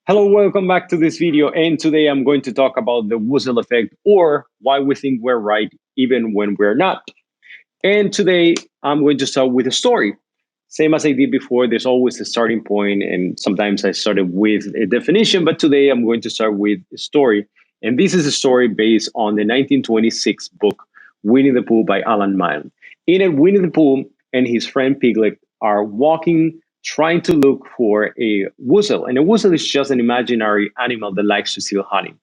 Hello, welcome back to this video. And today I'm going to talk about the Woozle effect, or why we think we're right even when we're not. And today I'm going to start with a story. Same as I did before, there's always a starting point, and sometimes I started with a definition, but today I'm going to start with a story. And this is a story based on the 1926 book Winnie the Pooh by Alan Milne. In it, Winnie the Pooh and his friend Piglet are walking, trying to look for a woozle. And a woozle is just an imaginary animal that likes to steal honey.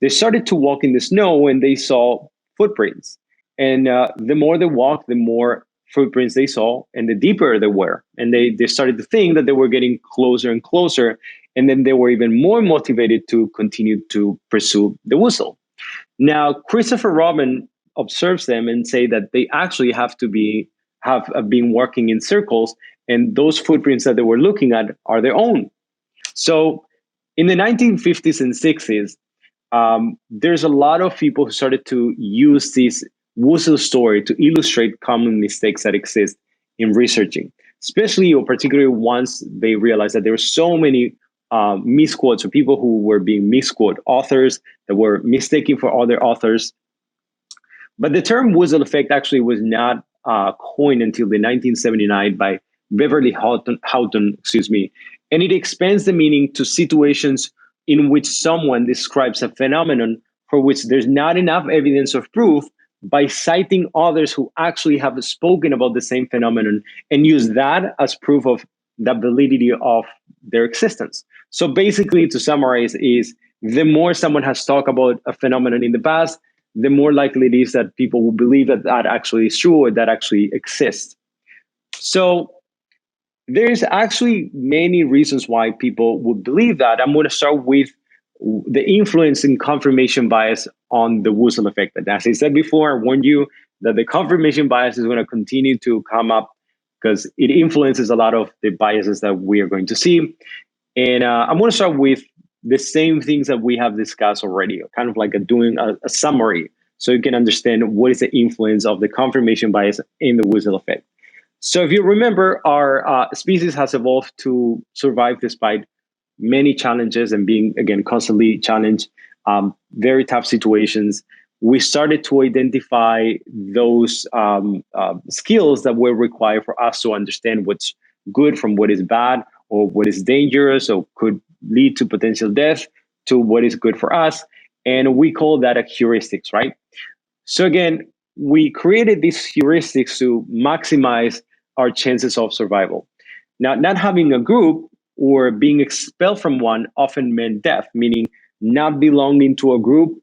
They started to walk in the snow and they saw footprints. And the more they walked, the more footprints they saw and the deeper they were. And they started to think that they were getting closer and closer. And then they were even more motivated to continue to pursue the whistle. Now, Christopher Robin observes them and say that they actually have been working in circles, and those footprints that they were looking at are their own. So in the 1950s and 60s, there's a lot of people who started to use this Woozle story to illustrate common mistakes that exist in researching, especially or particularly once they realized that there were so many misquotes or people who were being misquote authors that were mistaken for other authors. But the term Woozle effect actually was not coined until the 1979 by Beverly Houghton, and it expands the meaning to situations in which someone describes a phenomenon for which there's not enough evidence of proof by citing others who actually have spoken about the same phenomenon and use that as proof of the validity of their existence. So basically, to summarize, is the more someone has talked about a phenomenon in the past, the more likely it is that people will believe that that actually is true or that actually exists. So there's actually many reasons why people would believe that. I'm going to start with the influence in confirmation bias on the Woozle effect. And as I said before, I warned you that the confirmation bias is going to continue to come up because it influences a lot of the biases that we are going to see. And I'm going to start with the same things that we have discussed already, kind of like doing a summary so you can understand what is the influence of the confirmation bias in the Woozle effect. So if you remember, our species has evolved to survive despite many challenges and being, again, constantly challenged, very tough situations. We started to identify those skills that were required for us to understand what's good from what is bad or what is dangerous or could lead to potential death to what is good for us. And we call that a heuristics, right? So again, we created these heuristics to maximize our chances of survival. Now, not having a group or being expelled from one often meant death, meaning not belonging to a group,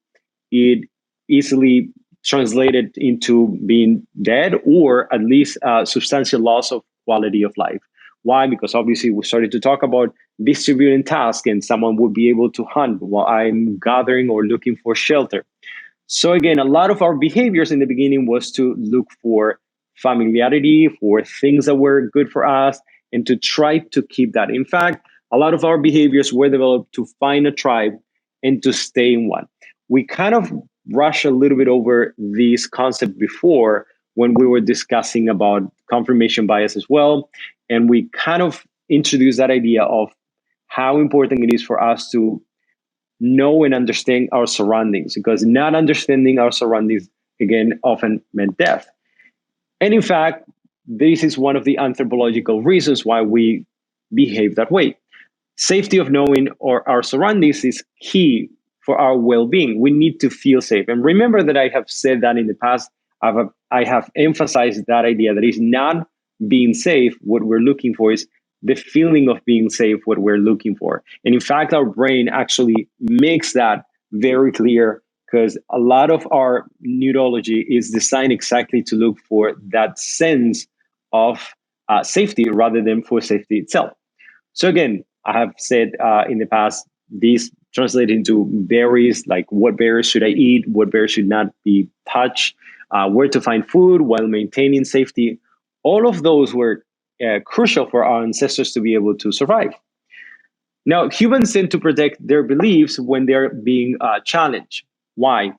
it easily translated into being dead or at least substantial loss of quality of life. Why? Because obviously we started to talk about distributing tasks and someone would be able to hunt while I'm gathering or looking for shelter. So again, a lot of our behaviors in the beginning was to look for familiarity, for things that were good for us, and to try to keep that. In fact, a lot of our behaviors were developed to find a tribe and to stay in one. We kind of rushed a little bit over this concept before when we were discussing about confirmation bias as well. And we kind of introduced that idea of how important it is for us to know and understand our surroundings, because not understanding our surroundings, again, often meant death. And in fact, this is one of the anthropological reasons why we behave that way. Safety of knowing our surroundings is key for our well-being. We need to feel safe. And remember that I have said that in the past. I have emphasized that idea that is not being safe. What we're looking for is the feeling of being safe, what we're looking for. And in fact, our brain actually makes that very clear because a lot of our neurology is designed exactly to look for that sense of safety rather than for safety itself. So again, I have said in the past, these translate into berries, like what berries should I eat, what berries should not be touched, where to find food while maintaining safety. All of those were crucial for our ancestors to be able to survive. Now, humans tend to protect their beliefs when they're being challenged. Why?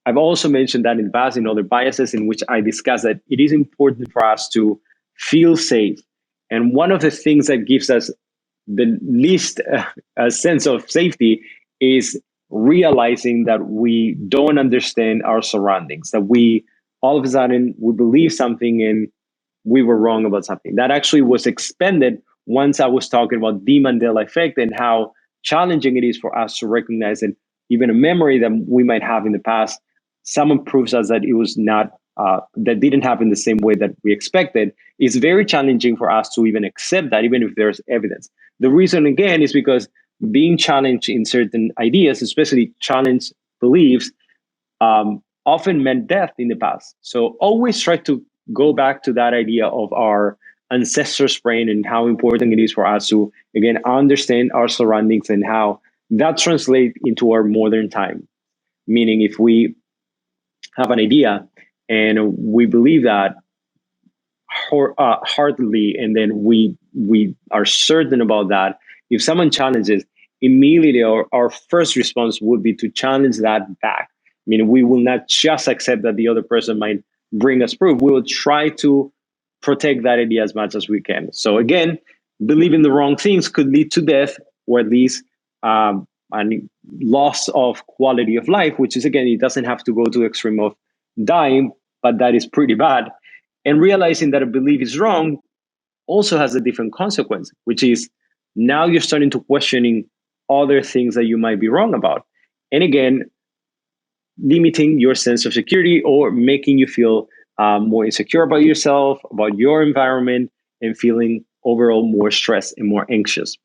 I've also mentioned that in the past in other biases in which I discussed that it is important for us to feel safe. And one of the things that gives us the least sense of safety is realizing that we don't understand our surroundings, that we all of a sudden we believe something and we were wrong about something. That actually was expanded once I was talking about the Mandela effect and how challenging it is for us to recognize that even a memory that we might have in the past, someone proves us that it was not, that didn't happen the same way that we expected. It's very challenging for us to even accept that, even if there's evidence. The reason, again, is because being challenged in certain ideas, especially challenged beliefs, often meant death in the past. So always try to go back to that idea of our ancestors' brain and how important it is for us to, again, understand our surroundings and how that translates into our modern time. Meaning, if we have an idea and we believe that heartily, and then we are certain about that, if someone challenges, immediately our first response would be to challenge that back. I mean, we will not just accept that the other person might bring us proof. We will try to protect that idea as much as we can. So again, believing the wrong things could lead to death, or at least and loss of quality of life, which is, again, it doesn't have to go to the extreme of dying, but that is pretty bad. And realizing that a belief is wrong also has a different consequence, which is now you're starting to questioning other things that you might be wrong about. And again, limiting your sense of security or making you feel more insecure about yourself, about your environment, and feeling overall more stressed and more anxious.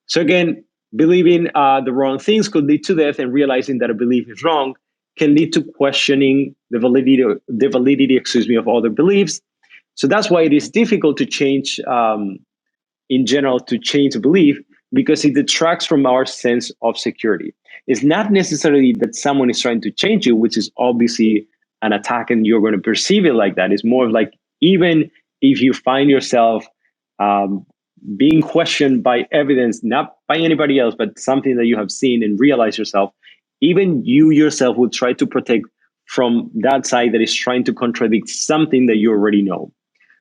So again, believing the wrong things could lead to death, and realizing that a belief is wrong can lead to questioning the validity, of other beliefs. So that's why it is difficult to change, in general, to change a belief, because it detracts from our sense of security. It's not necessarily that someone is trying to change you, which is obviously an attack, and you're going to perceive it like that. It's more of like, even if you find yourself um, being questioned by evidence, not by anybody else, but something that you have seen and realize yourself, even you yourself will try to protect from that side that is trying to contradict something that you already know.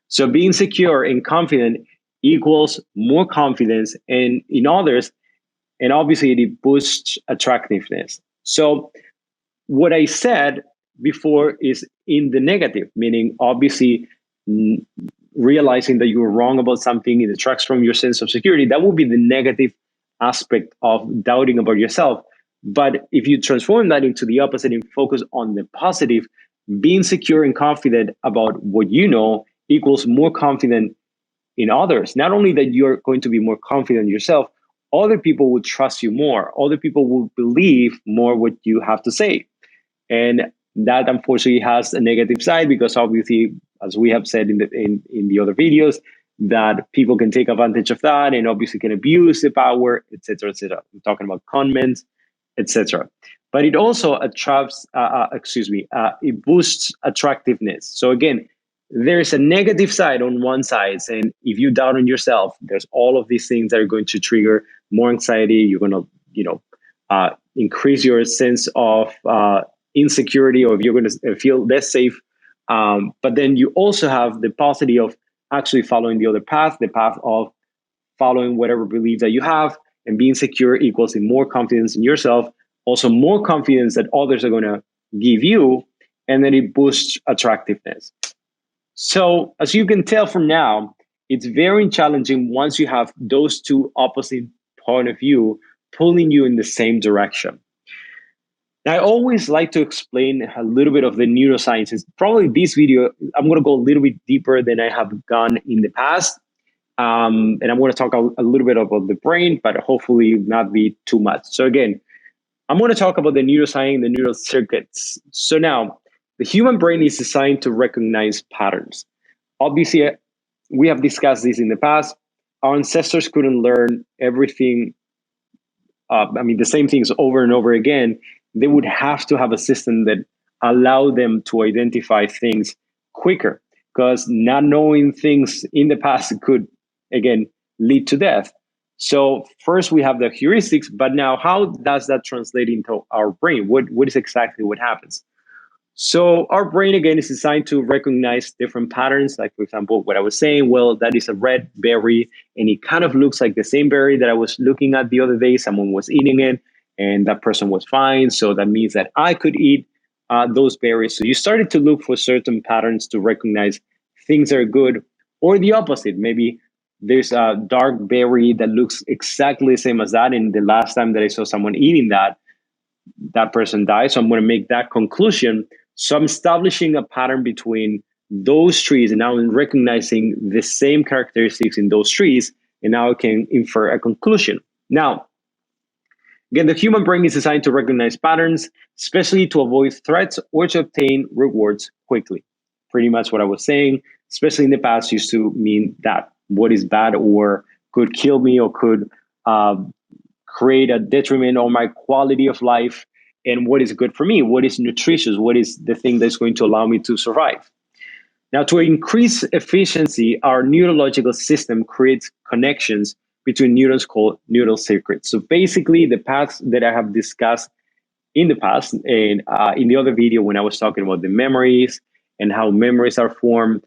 So being secure and confident equals more confidence in others, and obviously it boosts attractiveness. So what I said before is in the negative, meaning obviously realizing that you were wrong about something, it detracts from your sense of security. That would be the negative aspect of doubting about yourself. But if you transform that into the opposite and focus on the positive, being secure and confident about what you know equals more confident in others. Not only that you're going to be more confident in yourself, other people will trust you more. Other people will believe more what you have to say. And that unfortunately has a negative side, because obviously, as we have said in the other videos, that people can take advantage of that and obviously can abuse the power, etc., etc. I'm talking about comments, etc. But it also attracts, it boosts attractiveness. So again, there's a negative side on one side, and if you doubt on yourself, there's all of these things that are going to trigger more anxiety. You're going to, increase your sense of insecurity, or if you're going to feel less safe. But then you also have the possibility of actually following the other path, the path of following whatever belief that you have, and being secure equals in more confidence in yourself, also more confidence that others are going to give you, and then it boosts attractiveness. So as you can tell from now, it's very challenging once you have those two opposite point of view pulling you in the same direction. I always like to explain a little bit of the neurosciences. Probably this video, I'm going to go a little bit deeper than I have gone in the past. And I'm going to talk a little bit about the brain, but hopefully not be too much. So again, I'm going to talk about the neuroscience, the neural circuits. So now, the human brain is designed to recognize patterns. Obviously, we have discussed this in the past. Our ancestors couldn't learn everything, the same things over and over again. They would have to have a system that allowed them to identify things quicker, because not knowing things in the past could, again, lead to death. So first we have the heuristics, but now how does that translate into our brain? What is exactly what happens? So our brain again is designed to recognize different patterns. Like for example, what I was saying, well, that is a red berry, and it kind of looks like the same berry that I was looking at the other day. Someone was eating it, and that person was fine. So that means that I could eat those berries. So you started to look for certain patterns to recognize things that are good, or the opposite. Maybe there's a dark berry that looks exactly the same as that, and the last time that I saw someone eating that, that person died. So I'm going to make that conclusion. So I'm establishing a pattern between those trees, and now I'm recognizing the same characteristics in those trees, and now I can infer a conclusion. Now, again, the human brain is designed to recognize patterns, especially to avoid threats or to obtain rewards quickly. Pretty much what I was saying, especially in the past, used to mean that what is bad or could kill me or could uh, create a detriment on my quality of life, and what is good for me, what is nutritious, what is the thing that's going to allow me to survive. Now, to increase efficiency, our neurological system creates connections between neurons called neural circuits. So basically, the paths that I have discussed in the past, and in the other video when I was talking about the memories and how memories are formed,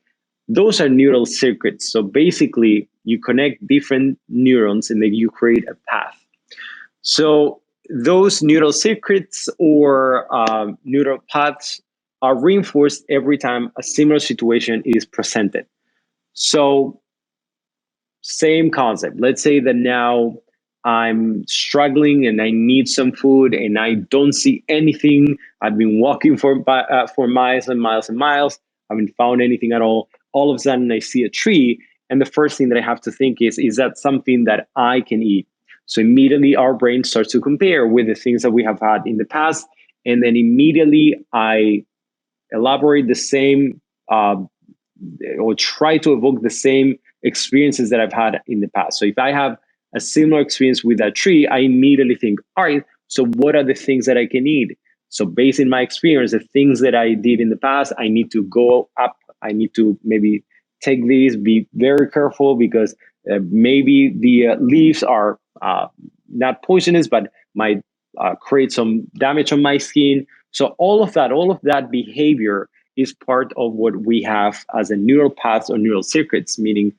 those are neural circuits. So basically, you connect different neurons and then you create a path. So those neural circuits or neural paths are reinforced every time a similar situation is presented. So same concept. Let's say that now I'm struggling and I need some food and I don't see anything. I've been walking for miles and miles and miles. I haven't found anything at all. All of a sudden, I see a tree, and the first thing that I have to think is that something that I can eat? So immediately our brain starts to compare with the things that we have had in the past, and then immediately I elaborate the same or try to evoke the same experiences that I've had in the past. So if I have a similar experience with that tree, I immediately think, all right, so what are the things that I can eat? So based in my experience, the things that I did in the past, I need to go up. I need to maybe take these, be very careful because maybe the leaves are not poisonous, but might create some damage on my skin. So all of that behavior is part of what we have as a neural paths or neural circuits, meaning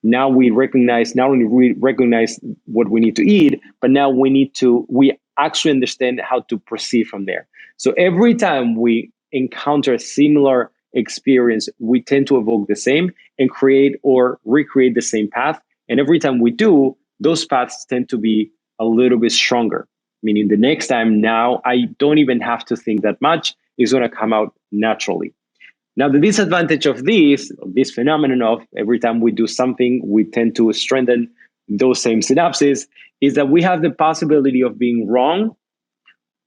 now we recognize, not only we recognize what we need to eat, but now we actually understand how to proceed from there. So every time we encounter a similar experience, we tend to evoke the same and create or recreate the same path. And every time we do, those paths tend to be a little bit stronger, meaning the next time now I don't even have to think that much. It's going to come out naturally. Now, the disadvantage of this phenomenon of every time we do something, we tend to strengthen those same synapses, is that we have the possibility of being wrong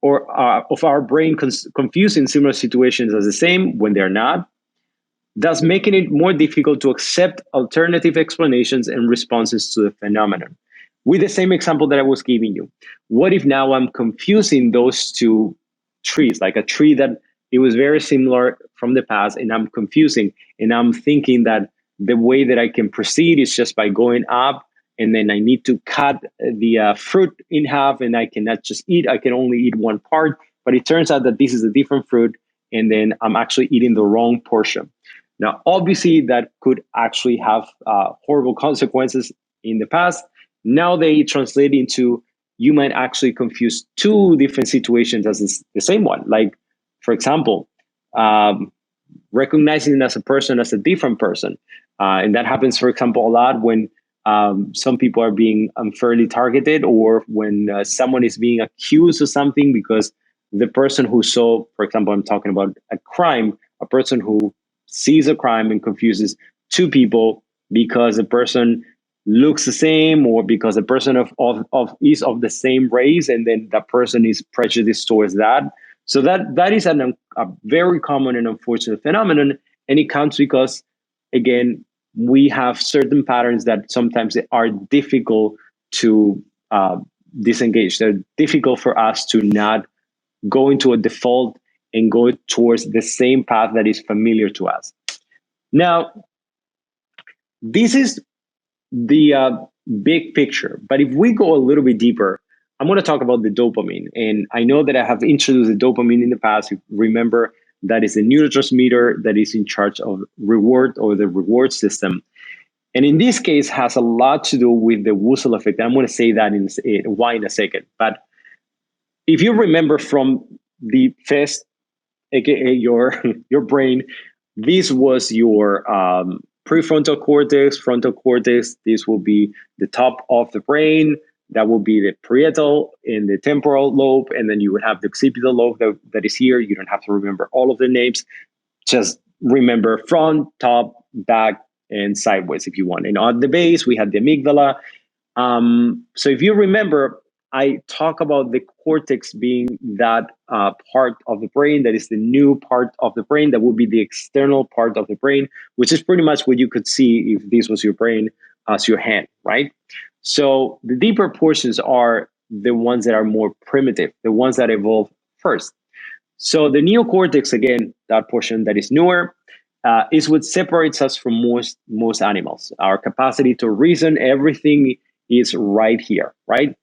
or of our brain confusing similar situations as the same when they're not, thus making it more difficult to accept alternative explanations and responses to the phenomenon. With the same example that I was giving you, what if now I'm confusing those two trees, like a tree that it was very similar from the past, and I'm confusing, and I'm thinking that the way that I can proceed is just by going up, and then I need to cut the fruit in half, and I cannot just eat, I can only eat one part, but it turns out that this is a different fruit, and then I'm actually eating the wrong portion. Now, obviously, that could actually have horrible consequences in the past. Now they translate into you might actually confuse two different situations as the same one. Like, for example, recognizing as a person as a different person. And that happens, for example, a lot when some people are being unfairly targeted or when someone is being accused of something because the person who saw, for example, I'm talking about a crime, a person who sees a crime and confuses two people because a person looks the same or because a person is of the same race, and then that person is prejudiced towards that. So that is a very common and unfortunate phenomenon, and it comes because, again, we have certain patterns that sometimes are difficult to disengage. They're difficult for us to not go into a default and go towards the same path that is familiar to us. Now, this is the big picture. But if we go a little bit deeper, I'm going to talk about the dopamine. And I know that I have introduced the dopamine in the past. Remember, that is a neurotransmitter that is in charge of reward or the reward system. And in this case, has a lot to do with the Woozle effect. I'm going to say that in why in a second. But if you remember from the first, aka your your brain, this was your prefrontal cortex, frontal cortex. This will be the top of the brain. That will be the parietal and the temporal lobe, and then you would have the occipital lobe that is here. You don't have to remember all of the names. Just remember front, top, back, and sideways if you want. And on the base, we have the amygdala. So if you remember, I talk about the cortex being that part of the brain that is the new part of the brain that will be the external part of the brain, which is pretty much what you could see if this was your brain as your hand, right? So the deeper portions are the ones that are more primitive, the ones that evolve first. So the neocortex, again, that portion that is newer, is what separates us from most animals. Our capacity to reason, everything is right here, right?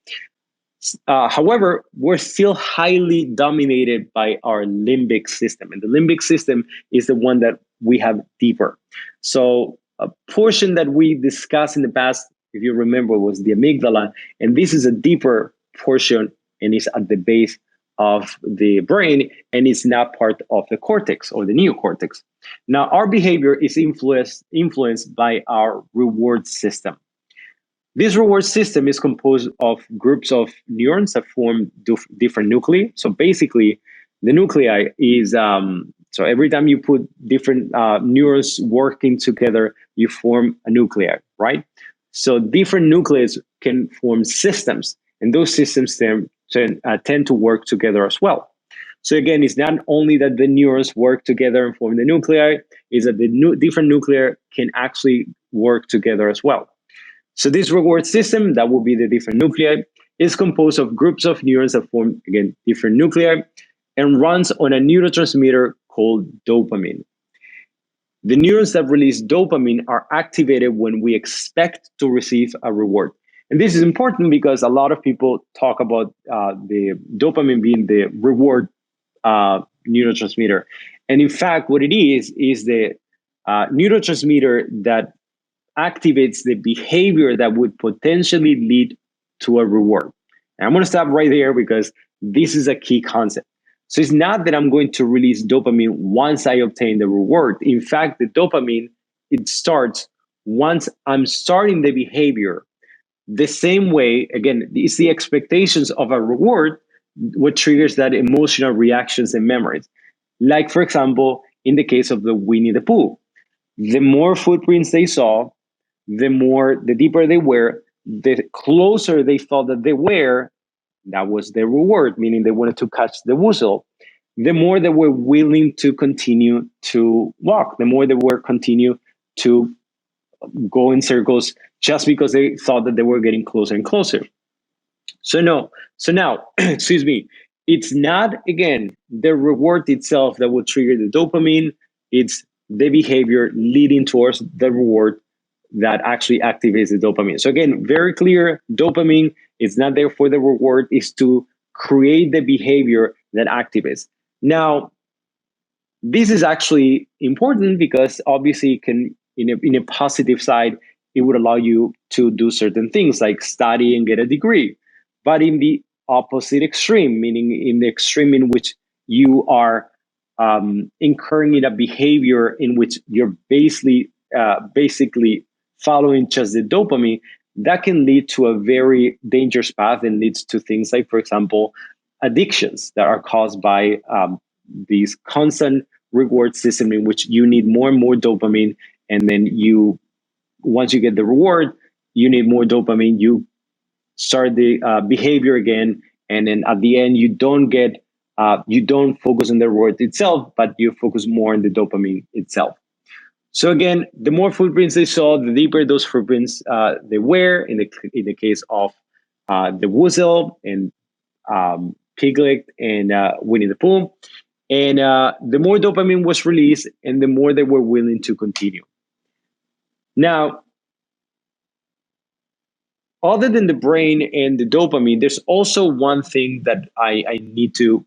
However, we're still highly dominated by our limbic system, and the limbic system is the one that we have deeper. So a portion that we discussed in the past, if you remember, was the amygdala, and this is a deeper portion and is at the base of the brain and is not part of the cortex or the neocortex. Now, our behavior is influenced by our reward system. This reward system is composed of groups of neurons that form different nuclei. So basically, the nuclei is so every time you put different neurons working together, you form a nuclei, right? So different nuclei can form systems, and those systems tend to work together as well. So again, it's not only that the neurons work together and form the nuclei, is that the different nuclei can actually work together as well. So this reward system, that will be the different nuclei, is composed of groups of neurons that form, again, different nuclei and runs on a neurotransmitter called dopamine. The neurons that release dopamine are activated when we expect to receive a reward. And this is important because a lot of people talk about the dopamine being the reward neurotransmitter. And in fact, what it is the neurotransmitter that activates the behavior that would potentially lead to a reward. And I'm going to stop right there because this is a key concept. So it's not that I'm going to release dopamine once I obtain the reward. In fact, the dopamine, it starts once I'm starting the behavior. The same way, again, it's the expectations of a reward what triggers that emotional reactions and memories. Like, for example, in the case of the Winnie the Pooh, the more footprints they saw, the deeper they were, the closer they thought that they were, that was their reward, meaning they wanted to catch the woozle. The more they were willing to continue to walk, the more they were continue to go in circles just because they thought that they were getting closer and closer. So now, excuse me, it's not again the reward itself that will trigger the dopamine, it's the behavior leading towards the reward that actually activates the dopamine. So again, very clear, dopamine is not there for the reward, is to create the behavior that activates. Now, this is actually important because obviously it can, in a positive side, it would allow you to do certain things like study and get a degree. But in the opposite extreme, meaning in the extreme in which you are incurring in a behavior in which you're basically following just the dopamine, that can lead to a very dangerous path and leads to things like, for example, addictions that are caused by these constant reward system in which you need more and more dopamine, and then once you get the reward, you need more dopamine, you start the behavior again, and then at the end you don't focus on the reward itself, but you focus more on the dopamine itself. So again, the more footprints they saw, the deeper those footprints they were. In the case of the Woozle and Piglet and Winnie the Pooh, and the more dopamine was released, and the more they were willing to continue. Now, other than the brain and the dopamine, there's also one thing that I need to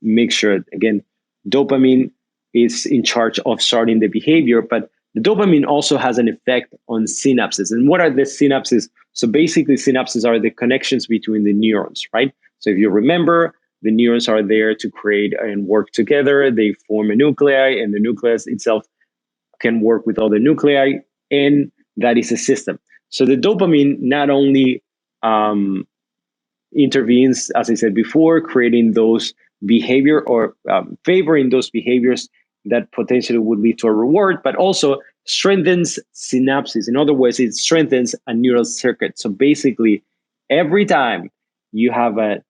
make sure, again, dopamine is in charge of starting the behavior, but the dopamine also has an effect on synapses. And what are the synapses? So basically, synapses are the connections between the neurons, right? So if you remember, the neurons are there to create and work together. They form a nuclei, and the nucleus itself can work with other nuclei, and that is a system. So the dopamine not only um, intervenes, as I said before, creating those behavior or favoring those behaviors that potentially would lead to a reward, but also strengthens synapses. In other words, it strengthens a neural circuit. So basically, every time you have a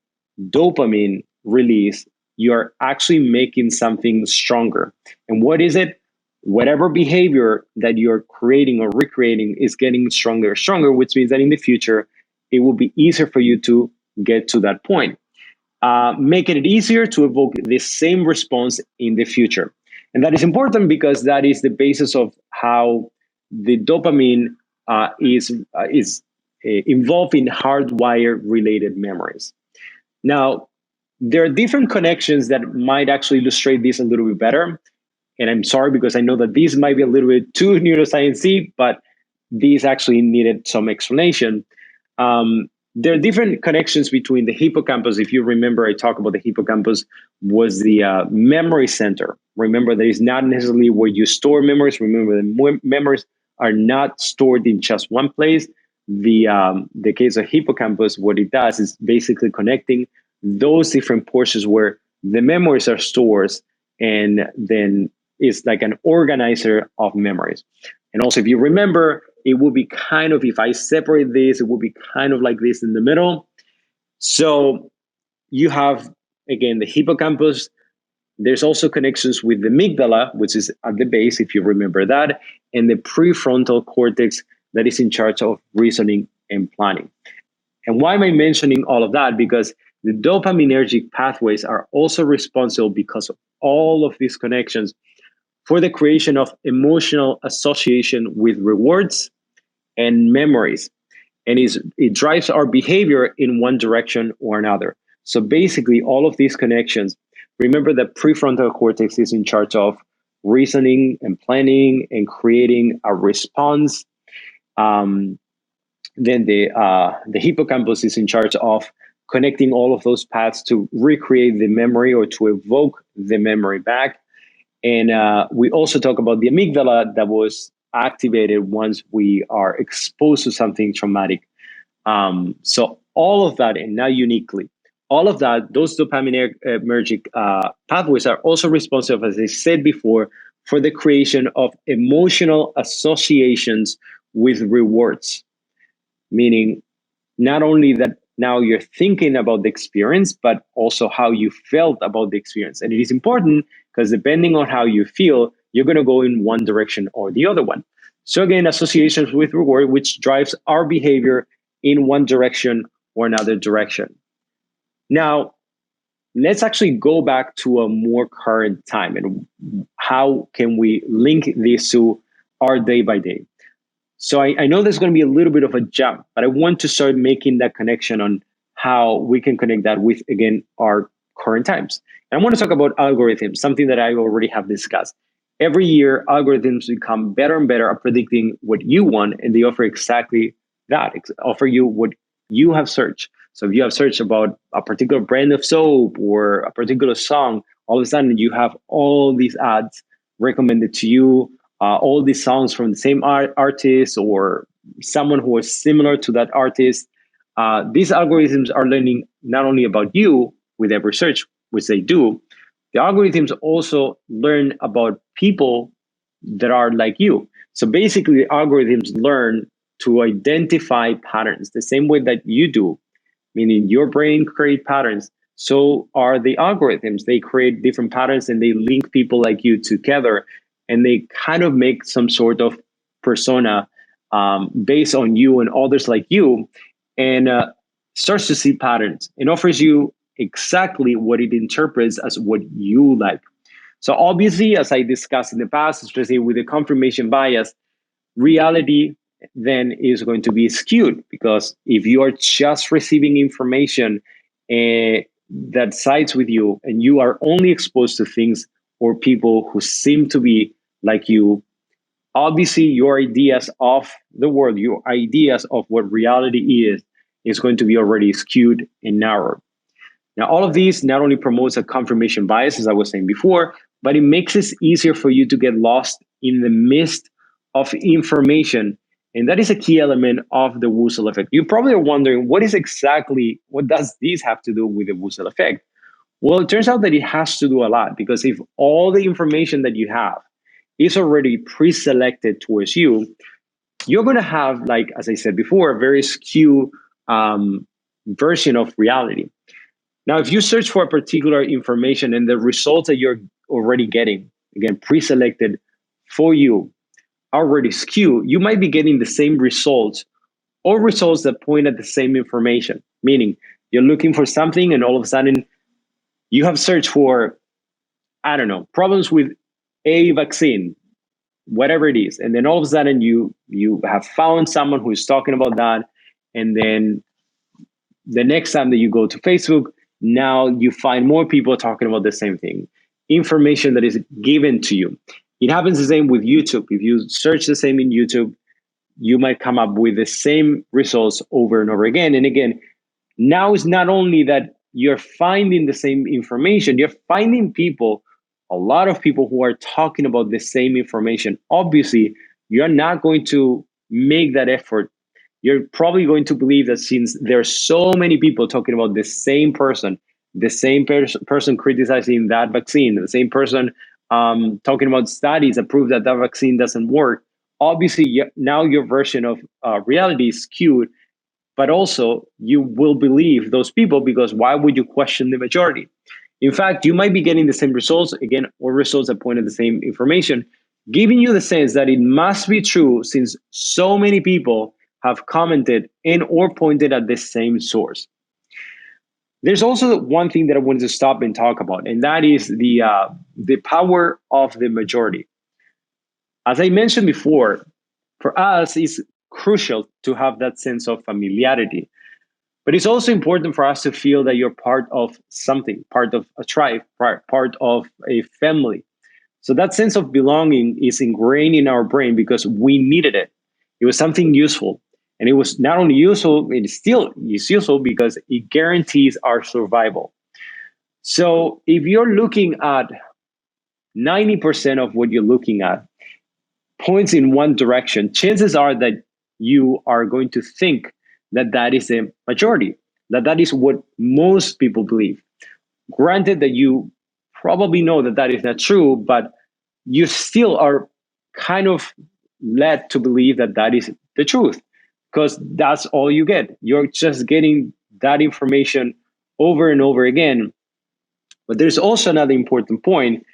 dopamine release, you're actually making something stronger. And what is it? Whatever behavior that you're creating or recreating is getting stronger and stronger, which means that in the future, it will be easier for you to get to that point, making it easier to evoke the same response in the future. And that is important because that is the basis of how the dopamine is involved in hardwire related memories. Now, there are different connections that might actually illustrate this a little bit better. And I'm sorry because I know that these might be a little bit too neuroscience-y, but these actually needed some explanation. There are different connections between the hippocampus. If you remember, I talked about the hippocampus was the memory center. Remember, that is not necessarily where you store memories. Remember, the memories are not stored in just one place. The case of hippocampus, what it does is basically connecting those different portions where the memories are stored, and then it's like an organizer of memories. And also, if you remember, it will be kind of, if I separate this, it will be kind of like this in the middle. So you have, again, the hippocampus. There's also connections with the amygdala, which is at the base, if you remember that, and the prefrontal cortex that is in charge of reasoning and planning. And why am I mentioning all of that? Because the dopaminergic pathways are also responsible, because of all of these connections, for the creation of emotional association with rewards and memories. And it drives our behavior in one direction or another. So basically, all of these connections, remember that prefrontal cortex is in charge of reasoning and planning and creating a response. Um, then the hippocampus is in charge of connecting all of those paths to recreate the memory or to evoke the memory back. And we also talk about the amygdala that was activated once we are exposed to something traumatic. So all of that, and now uniquely, all of that, those dopaminergic pathways are also responsible, as I said before, for the creation of emotional associations with rewards, meaning not only that now you're thinking about the experience, but also how you felt about the experience. And it is important because depending on how you feel, you're going to go in one direction or the other one. So again, associations with reward, which drives our behavior in one direction or another direction. Now, let's actually go back to a more current time, and how can we link this to our day by day. So I know there's going to be a little bit of a jump, but I want to start making that connection on how we can connect that with, again, our current times. And I want to talk about algorithms, something that I already have discussed. Every year, algorithms become better and better at predicting what you want, and they offer exactly that, offer you what you have searched. So if you have searched about a particular brand of soap or a particular song, all of a sudden you have all these ads recommended to you, all these songs from the same artist or someone who is similar to that artist. These algorithms are learning not only about you with every search, which they do, the algorithms also learn about people that are like you. So basically, the algorithms learn to identify patterns the same way that you do, meaning your brain create patterns. So are the algorithms. They create different patterns and they link people like you together, and they kind of make some sort of persona based on you and others like you, and starts to see patterns and offers you exactly what it interprets as what you like. So obviously, as I discussed in the past, especially with the confirmation bias, reality then is going to be skewed, because if you are just receiving information that sides with you and you are only exposed to things or people who seem to be like you, obviously your ideas of the world, your ideas of what reality is going to be already skewed and narrowed. Now, all of these not only promotes a confirmation bias, as I was saying before, but it makes it easier for you to get lost in the mist of information. And that is a key element of the Woozle effect. You probably are wondering, what does this have to do with the Woozle effect? Well, it turns out that it has to do a lot, because if all the information that you have is already pre-selected towards you, you're going to have, like, as I said before, a very skewed version of reality. Now, if you search for a particular information and the results that you're already getting, again, pre-selected for you, already skewed, you might be getting the same results or results that point at the same information. Meaning, you're looking for something and all of a sudden you have searched for, I don't know, problems with a vaccine, whatever it is. And then all of a sudden you have found someone who is talking about that. And then the next time that you go to Facebook, now you find more people talking about the same thing, information that is given to you. It happens the same with YouTube. If you search the same in YouTube, you might come up with the same results over and over again. And again, now it's not only that you're finding the same information, you're finding people, a lot of people who are talking about the same information. Obviously, you're not going to make that effort. You're probably going to believe that since there are so many people talking about the same person, the same person criticizing that vaccine, the same person talking about studies that prove that that vaccine doesn't work, obviously now your version of reality is skewed, but also you will believe those people, because why would you question the majority? In fact, you might be getting the same results again, or results that point at the same information, giving you the sense that it must be true since so many people have commented and or pointed at the same source. There's also one thing that I wanted to stop and talk about, and that is the power of the majority. As I mentioned before, for us, it's crucial to have that sense of familiarity. But it's also important for us to feel that you're part of something, part of a tribe, part of a family. So that sense of belonging is ingrained in our brain because we needed it. It was something useful. And it was not only useful, it still is useful because it guarantees our survival. So if you're looking at 90% of what you're looking at points in one direction, chances are that you are going to think that that is a majority, that that is what most people believe. Granted that you probably know that that is not true, but you still are kind of led to believe that that is the truth because that's all you get. You're just getting that information over and over again. But there's also another important point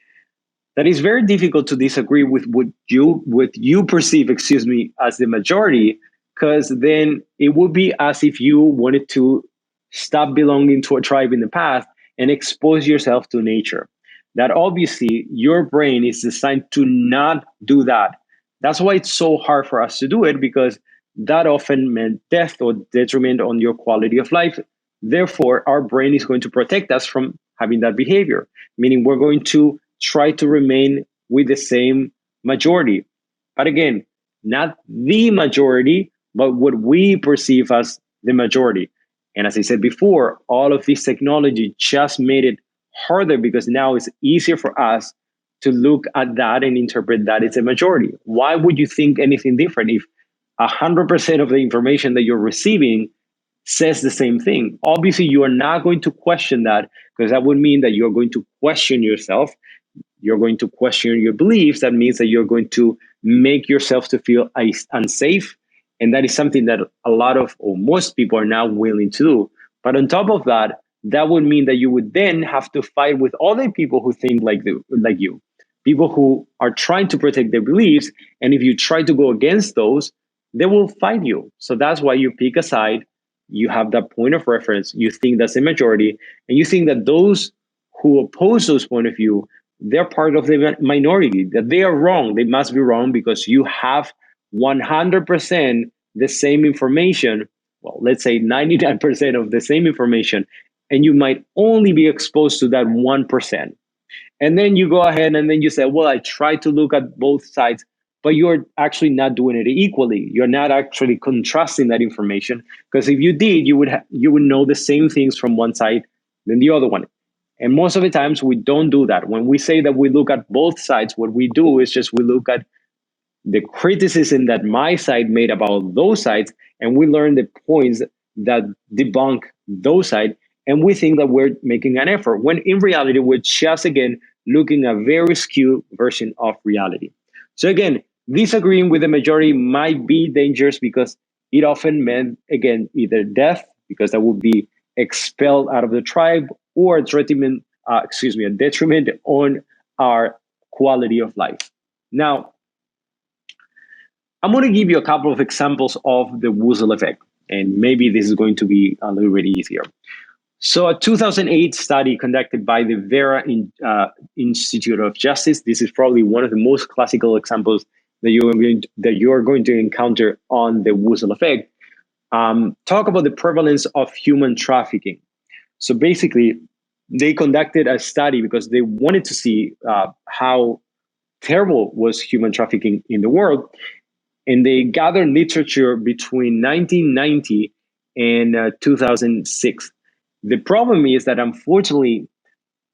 that is very difficult to disagree with what you perceive, as the majority, because then it would be as if you wanted to stop belonging to a tribe in the past and expose yourself to nature. That obviously your brain is designed to not do that. That's why it's so hard for us to do it, because that often meant death or detriment on your quality of life. Therefore, our brain is going to protect us from having that behavior, meaning we're going to try to remain with the same majority. But again, not the majority, but what we perceive as the majority. And as I said before, all of this technology just made it harder because now it's easier for us to look at that and interpret that it's a majority. Why would you think anything different if 100% of the information that you're receiving says the same thing? Obviously, you are not going to question that, because that would mean that you're going to question yourself. You're going to question your beliefs. That means that you're going to make yourself to feel unsafe. And that is something that a lot of, or most people, are now willing to do. But on top of that, that would mean that you would then have to fight with other people who think like you, people who are trying to protect their beliefs. And if you try to go against those, they will fight you. So that's why you pick a side. You have that point of reference. You think that's the majority, and you think that those who oppose those point of view, they're part of the minority, that they are wrong. They must be wrong because you have 100% the same information. Well, let's say 99% of the same information, and you might only be exposed to that 1%. And then you go ahead and then you say, well, I try to look at both sides, but you're actually not doing it equally. You're not actually contrasting that information, because if you did, you would know the same things from one side than the other one. And most of the times we don't do that. When we say that we look at both sides, what we do is just we look at the criticism that my side made about those sides, and we learn the points that debunk those sides, and we think that we're making an effort, when in reality we're just again looking at a very skewed version of reality. So again, disagreeing with the majority might be dangerous, because it often meant again either death, because that would be expelled out of the tribe, or a detriment on our quality of life. Now, I'm going to give you a couple of examples of the Woozle effect, and maybe this is going to be a little bit easier. So, a 2008 study conducted by the Institute of Justice. This is probably one of the most classical examples that you are going to encounter on the Woozle effect. Talk about the prevalence of human trafficking. So, basically, they conducted a study because they wanted to see how terrible was human trafficking in the world, and they gathered literature between 1990 and 2006. The problem is that unfortunately,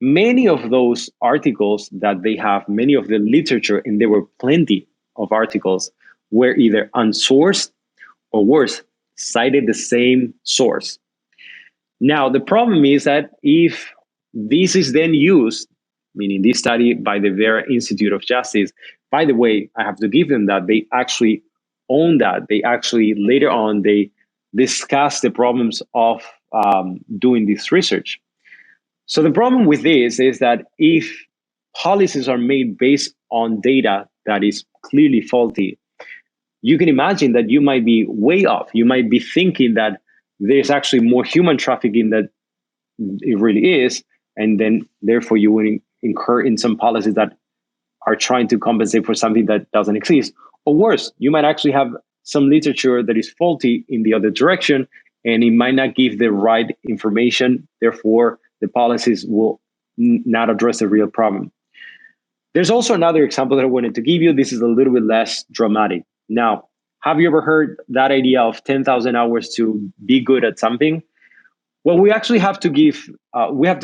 many of those articles that they have, many of the literature, and there were plenty of articles, were either unsourced or worse, cited the same source. Now, the problem is that if this is then used, meaning this study by the Vera Institute of Justice, by the way, I have to give them that they actually own that. They actually later on they discuss the problems of doing this research. So the problem with this is that if policies are made based on data that is clearly faulty, you can imagine that you might be way off. You might be thinking that there's actually more human trafficking than it really is, and then therefore you will incur in some policies that are trying to compensate for something that doesn't exist. Or worse, you might actually have some literature that is faulty in the other direction, and it might not give the right information. Therefore, the policies will not address the real problem. There's also another example that I wanted to give you. This is a little bit less dramatic. Now, have you ever heard that idea of 10,000 hours to be good at something? Well, we have to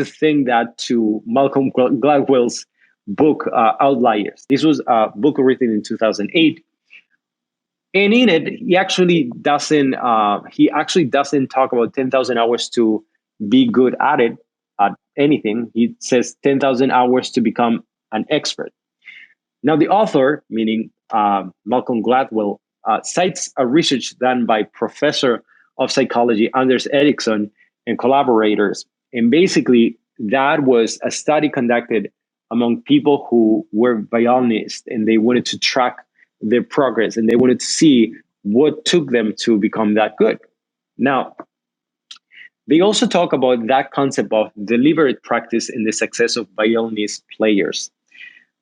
think that to Malcolm Gladwell's book, Outliers. This was a book written in 2008. And in it, he actually doesn't talk about 10,000 hours to be good at it, at anything. He says 10,000 hours to become an expert. Now, the author, meaning Malcolm Gladwell, cites a research done by Professor of Psychology Anders Ericsson and collaborators. And basically, that was a study conducted among people who were violinists, and they wanted to track their progress, and they wanted to see what took them to become that good. Now, they also talk about that concept of deliberate practice in the success of violinist players.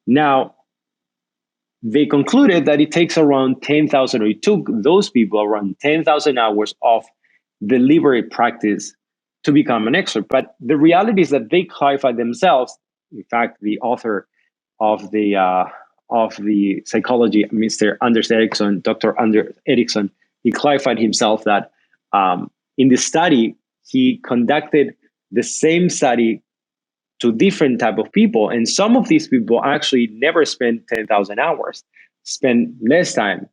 Now, they concluded that it takes around 10,000, or it took those people around 10,000 hours of deliberate practice to become an expert. But the reality is that they clarified themselves. In fact, the author of the psychology, Mr. Anders Ericsson, Dr. Anders Ericsson, he clarified himself that in the study, he conducted the same study to different type of people. And some of these people actually never spent 10,000 hours, spent less time.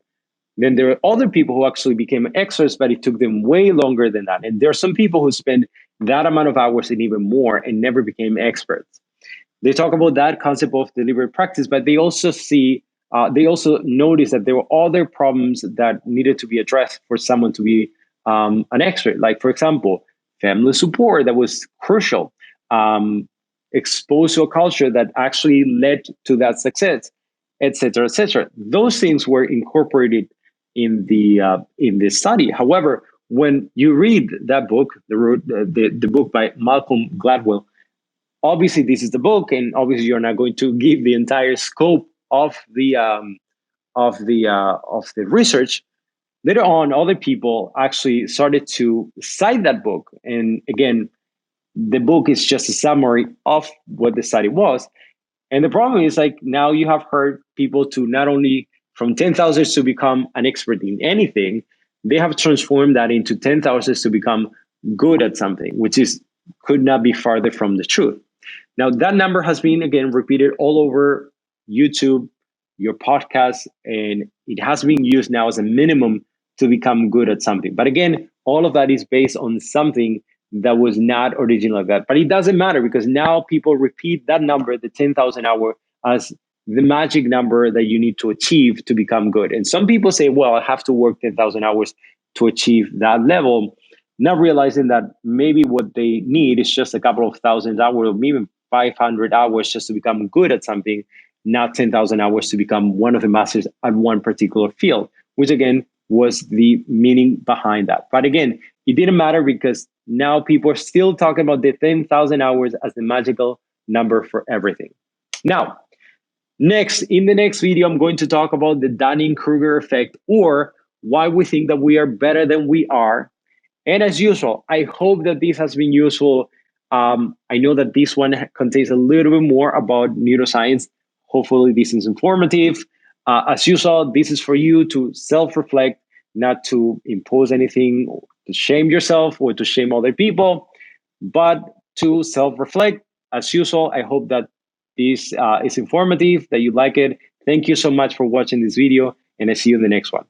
Then there are other people who actually became experts, but it took them way longer than that. And there are some people who spend that amount of hours and even more and never became experts. They talk about that concept of deliberate practice, but they also notice that there were other problems that needed to be addressed for someone to be an expert. Like, for example, family support, that was crucial. Exposed to a culture that actually led to that success, et cetera, et cetera. Those things were incorporated in the study. However, when you read that book, the book by Malcolm Gladwell, obviously this is the book, and obviously you're not going to give the entire scope of the research. Later on, other people actually started to cite that book, and again, the book is just a summary of what the study was. And the problem is like now you have heard people to not only from 10,000 to become an expert in anything, they have transformed that into 10,000 to become good at something, which is could not be farther from the truth. Now, that number has been again repeated all over YouTube, your podcast, and it has been used now as a minimum to become good at something. But again, all of that is based on something that was not original like that. But it doesn't matter because now people repeat that number, the 10,000 hour, as the magic number that you need to achieve to become good. And some people say, well, I have to work 10,000 hours to achieve that level, not realizing that maybe what they need is just a couple of thousand hours or maybe 500 hours just to become good at something, not 10,000 hours to become one of the masters at one particular field, which again was the meaning behind that. But again, it didn't matter because now people are still talking about the 10,000 hours as the magical number for everything. Now, next, in the next video, I'm going to talk about the Dunning-Kruger effect, or why we think that we are better than we are. And as usual, I hope that this has been useful. I know that this one contains a little bit more about neuroscience. Hopefully, this is informative. As usual, this is for you to self reflect, not to impose anything, to shame yourself or to shame other people, but to self reflect. As usual, I hope that this is informative, that you like it. Thank you so much for watching this video, and I see you in the next one.